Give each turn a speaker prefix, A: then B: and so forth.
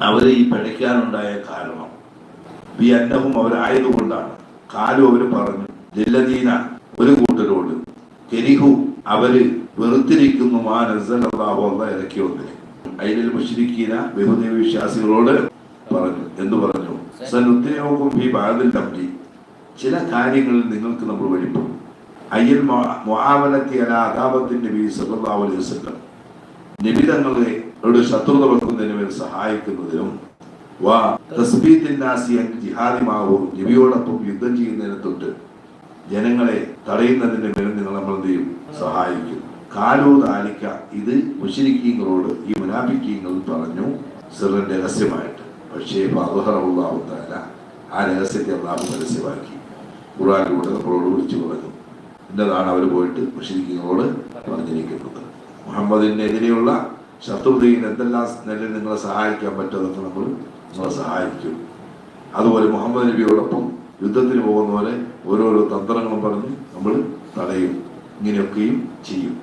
A: അവരെ ഈ പിഴയ്ക്കാനുണ്ടായ കാരണം ഈ അന്നവും അവരായതുകൊണ്ടാണ്. കാലും അവര് പറഞ്ഞു ജില്ലദീന ഒരു കൂട്ടരോട് കെരിഹു അവര് വെറുത്തിരിക്കുന്നു ഇറക്കി വന്നില്ല. അതിൽ മുശ്രിക്കീന ബഹുദൈവ വിശ്വാസികളോട് പറഞ്ഞു. എന്തു പറഞ്ഞു? ചില കാര്യങ്ങളിൽ നിങ്ങൾക്ക് നമ്മൾ വഴിപ്പെടും. അയ്യൽ മുആവലത്തി അലാ അദാബത്തിൻ നബി സല്ലല്ലാഹു അലൈഹി വസല്ലം, നബി തങ്ങളെ ഒരു ശത്രുത വെക്കുന്നതിന് വേണ്ടി സഹായിക്കുന്നതിനും നബിയോടൊപ്പം യുദ്ധം ചെയ്യുന്നതിനെ തൊട്ട് ജനങ്ങളെ തടയുന്നതിന് വേണ്ടി നിങ്ങൾ നമ്മൾ എന്ത് ചെയ്യും? സഹായിക്കും. കാലോ താലിക്ക, ഇത് മുശ്രിക്കീങ്ങളോട് ഈ മുനാഫിക്കീങ്ങൾ പറഞ്ഞു സിറിന്റെ രഹസ്യമായിട്ട്. പക്ഷേ അല്ലാഹു തആല ആ രഹസ്യത്തെ അല്ലാഹു പരസ്യമാക്കി ഖുർആനിലൂടെ നമ്മളോട് വിളിച്ചു പറഞ്ഞു. എന്നതാണ് അവർ പോയിട്ട് മുശ്രിക്കീങ്ങളോട് പറഞ്ഞിരിക്കുന്നത്. മുഹമ്മദിനെതിരെയുള്ള ശത്രുതയിൽ എന്തെല്ലാം നിലയിൽ നിങ്ങളെ സഹായിക്കാൻ പറ്റുമെന്നൊക്കെ നമ്മൾ നിങ്ങളെ സഹായിക്കും. അതുപോലെ മുഹമ്മദ് നബിയോടൊപ്പം യുദ്ധത്തിന് പോകുന്ന പോലെ ഓരോരോ തന്ത്രങ്ങളും പറഞ്ഞ് നമ്മൾ തടയും. ഇങ്ങനെയൊക്കെയും ചെയ്യും.